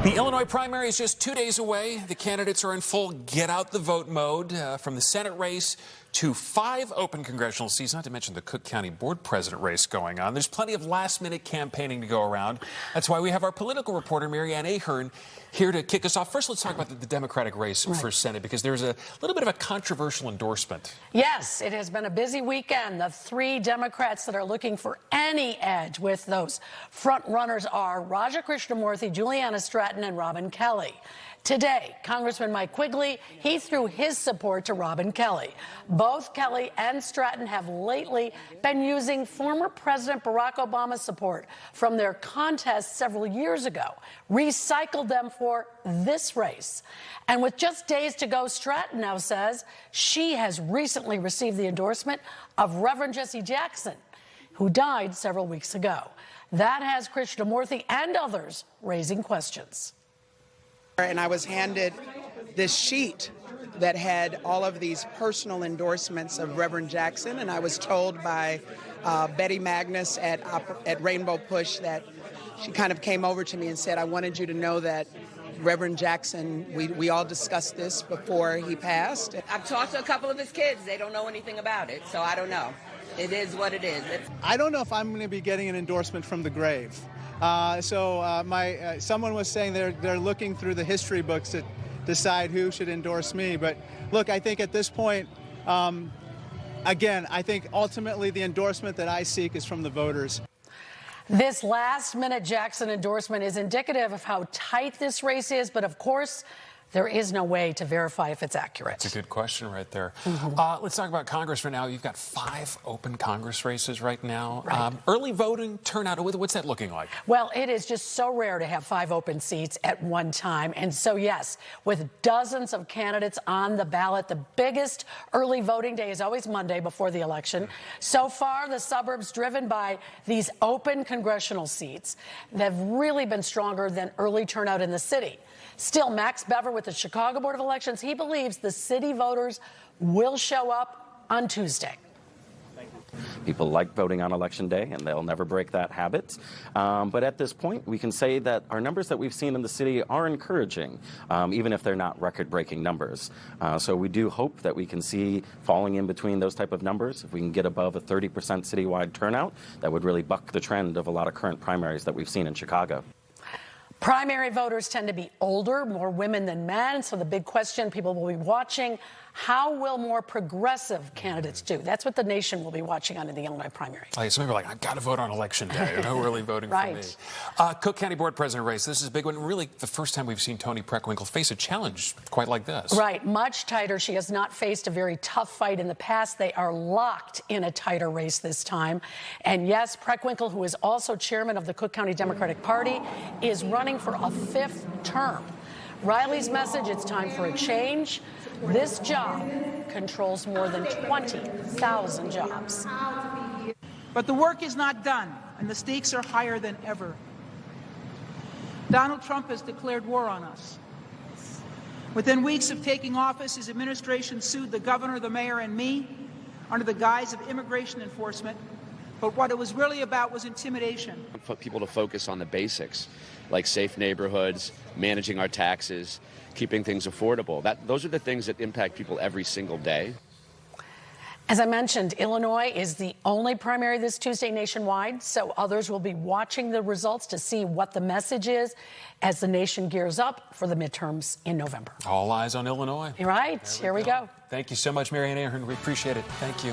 The Illinois primary is just 2 days away. The candidates are in full get-out-the-vote mode, from the Senate race to 5 open congressional seats, not to mention the Cook County Board President race going on. There's plenty of last-minute campaigning to go around. That's why we have our political reporter, Ann Ahern, here to kick us off. First, let's talk about the Democratic race for Senate, because there's a little bit of a controversial endorsement. Yes, it has been a busy weekend. The 3 Democrats that are looking for any edge with those front runners are Raja Krishnamurthy, Juliana Stratton, and Robin Kelly. Today, Congressman Mike Quigley, he threw his support to Robin Kelly. Both Kelly and Stratton have lately been using former President Barack Obama's support from their contest several years ago, recycled them for this race. And with just days to go, Stratton now says she has recently received the endorsement of Reverend Jesse Jackson, who died several weeks ago. That has Krishnamurthy and others raising questions. And I was handed this sheet that had all of these personal endorsements of Reverend Jackson, and I was told by Betty Magnus at Rainbow Push that she kind of came over to me and said, I wanted you to know that Reverend Jackson, we all discussed this before he passed. I've talked to a couple of his kids. They don't know anything about it, so I don't know. It is what it is. I don't know if I'm going to be getting an endorsement from the grave. Someone was saying they're looking through the history books to decide who should endorse me. But look, I think at this point, again, I think ultimately the endorsement that I seek is from the voters. This last-minute Jackson endorsement is indicative of how tight this race is, but of course, there is no way to verify if it's accurate. That's a good question right there. Let's talk about Congress right now. You've got 5 open Congress races right now. Early voting turnout, what's that looking like? Well, it is just so rare to have 5 open seats at one time. And so, yes, with dozens of candidates on the ballot, the biggest early voting day is always Monday before the election. So far, the suburbs driven by these open congressional seats have really been stronger than early turnout in the city. Still, Max Bever with the Chicago Board of Elections, he believes the city voters will show up on Tuesday. People like voting on Election Day, and they'll never break that habit. But at this point, we can say that our numbers that we've seen in the city are encouraging, even if they're not record-breaking numbers. So we do hope that we can see falling in between those type of numbers. If we can get above a 30% citywide turnout, that would really buck the trend of a lot of current primaries that we've seen in Chicago. Primary voters tend to be older, more women than men, so the big question people will be watching, how will more progressive candidates do? That's what the nation will be watching on in the Illinois primary. Some people are like, I've got to vote on Election Day. No early voting for me. Cook County Board President race, this is a big one. Really, the first time we've seen Toni Preckwinkle face a challenge quite like this. Right, much tighter. She has not faced a very tough fight in the past. They are locked in a tighter race this time. And yes, Preckwinkle, who is also chairman of the Cook County Democratic Party, is running for a 5th term. Riley's message, it's time for a change. This job controls more than 20,000 jobs. But the work is not done, and the stakes are higher than ever. Donald Trump has declared war on us. Within weeks of taking office, his administration sued the governor, the mayor, and me under the guise of immigration enforcement. But what it was really about was intimidation. For people to focus on the basics, like safe neighborhoods, managing our taxes, keeping things affordable. Those are the things that impact people every single day. As I mentioned, Illinois is the only primary this Tuesday nationwide, so others will be watching the results to see what the message is as the nation gears up for the midterms in November. All eyes on Illinois. Right, here we go. Thank you so much, Ann Ahern. We appreciate it. Thank you.